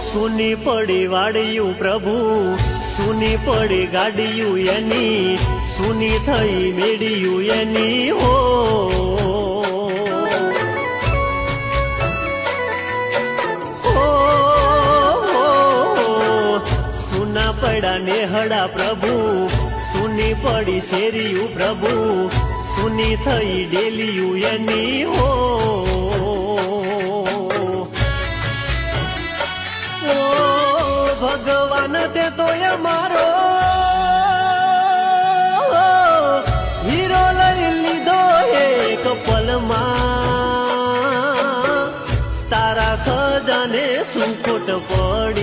સુની પડી વાડિયું પ્રભુ, સુની પડી ગાડિયું એની, સુની થઈ મેડિયું એની હો. સુના પડ્યા નેહડા પ્રભુ, સુની પડી શેરિયું પ્રભુ, સુની થઈ ડેલિયું એની હો. ભગવાન તે તો અમારો હીરો લઈ લીધો એક પલમાં, તારા ખજાને સુકોટ પડી